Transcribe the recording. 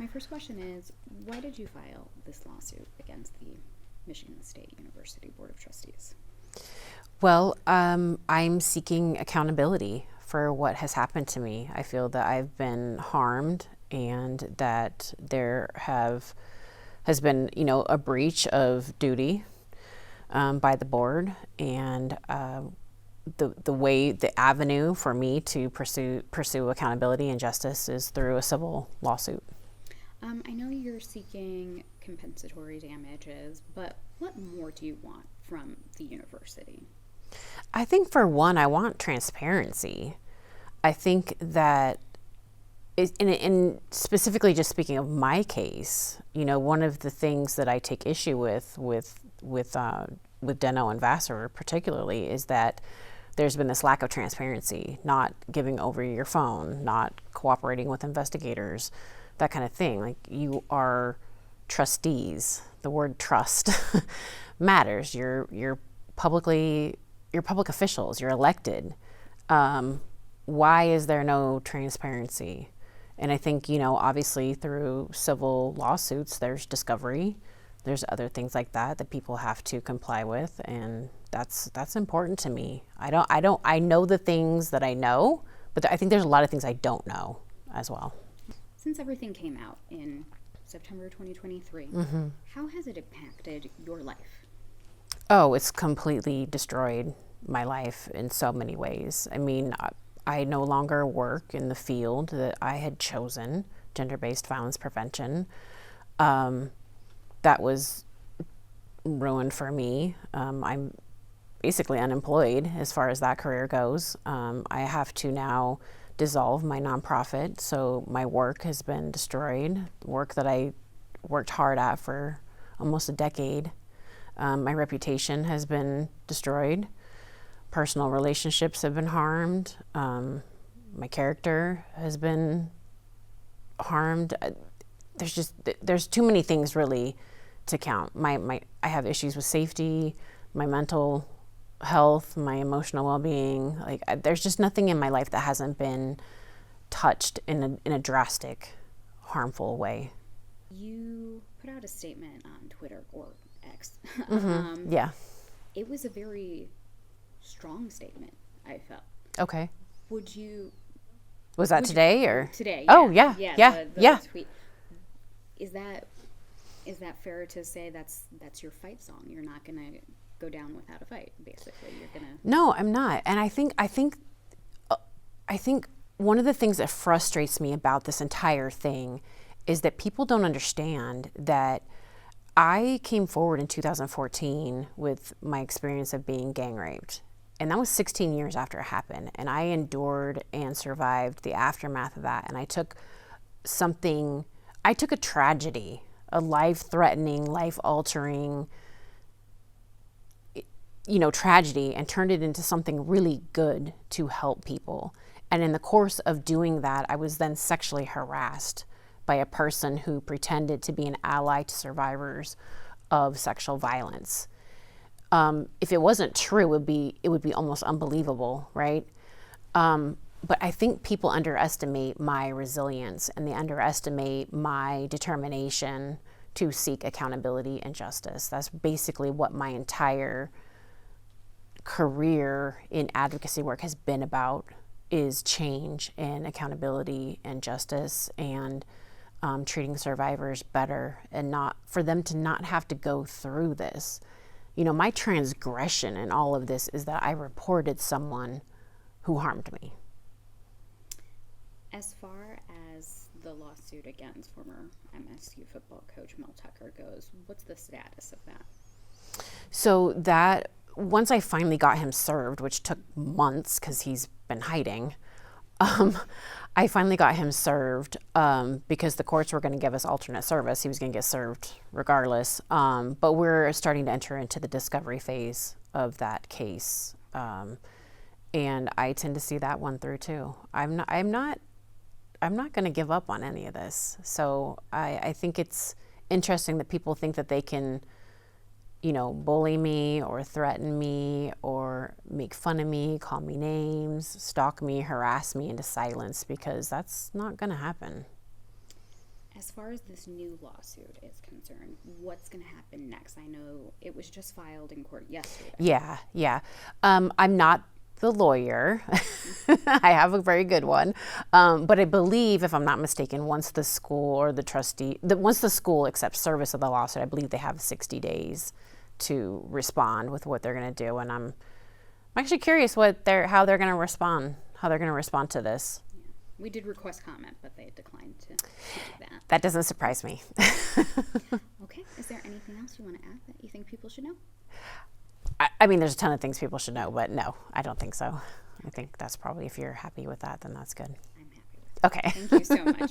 first question is, why did you file this lawsuit against the Michigan State University Board of Trustees? Well, I'm seeking accountability for what has happened to me. I feel that I've been harmed and that has been, a breach of duty by the board, and the avenue for me to pursue accountability and justice is through a civil lawsuit. I know you're seeking compensatory damages, but what more do you want from the university? I think for one, I want transparency. I think that, in specifically just speaking of my case, one of the things that I take issue with Deno and Vassar particularly is that there's been this lack of transparency, not giving over your phone, not cooperating with investigators, that kind of thing. Like, you are trustees. The word trust matters. You're public officials. You're elected. Why is there no transparency? And I think, obviously through civil lawsuits, there's discovery. There's other things like that people have to comply with, and that's important to me. I know the things that I know, but I think there's a lot of things I don't know as well. Since everything came out in September 2023, how has it impacted your life? Oh, it's completely destroyed my life in so many ways. I mean, I no longer work in the field that I had chosen, gender-based violence prevention. That was ruined for me. I'm basically unemployed as far as that career goes. I have to now dissolve my nonprofit, so my work has been destroyed, work that I worked hard at for almost a decade. My reputation has been destroyed. Personal relationships have been harmed. My character has been harmed. There's too many things really to count. I have issues with safety, my mental health, my emotional well-being. There's just nothing in my life that hasn't been touched in a drastic, harmful way. You put out a statement on Twitter, or X. Yeah. It was a very strong statement, I felt. Okay. Was that today or? Today. Oh, yeah. The tweet. Is that fair to say that's your fight song? You're not going to go down without a fight, basically. You're going to. No, I'm not. And I think one of the things that frustrates me about this entire thing is that people don't understand that I came forward in 2014 with my experience of being gang raped. And that was 16 years after it happened. And I endured and survived the aftermath of that. And I took a tragedy, a life-threatening, life-altering, tragedy, and turned it into something really good to help people. And in the course of doing that, I was then sexually harassed by a person who pretended to be an ally to survivors of sexual violence. If it wasn't true, it would be almost unbelievable, right? But I think people underestimate my resilience, and they underestimate my determination to seek accountability and justice. That's basically what my entire career in advocacy work has been about, is change and accountability and justice, and treating survivors better, and not for them to not have to go through this. My transgression in all of this is that I reported someone who harmed me. As far as the lawsuit against former MSU football coach Mel Tucker goes, what's the status of that? So that, once I finally got him served, which took months because he's been hiding, I finally got him served because the courts were going to give us alternate service. He was going to get served regardless. But we're starting to enter into the discovery phase of that case. And I tend to see that one through too. I'm not going to give up on any of this. So I think it's interesting that people think that they can, bully me or threaten me or make fun of me, call me names, stalk me, harass me into silence, because that's not going to happen. As far as this new lawsuit is concerned, what's going to happen next? I know it was just filed in court yesterday. Yeah. I'm not the lawyer. I have a very good one. But I believe, if I'm not mistaken, once the school or the trustee, once the school accepts service of the lawsuit, I believe they have 60 days to respond with what they're going to do. And I'm actually curious how they're going to respond to this. Yeah. We did request comment, but they declined to do that. That doesn't surprise me. Okay. Is there anything else you want to add that you think people should know? I mean, there's a ton of things people should know, but no, I don't think so. I think that's probably, if you're happy with that, then that's good. I'm happy with it. Okay. Thank you so much.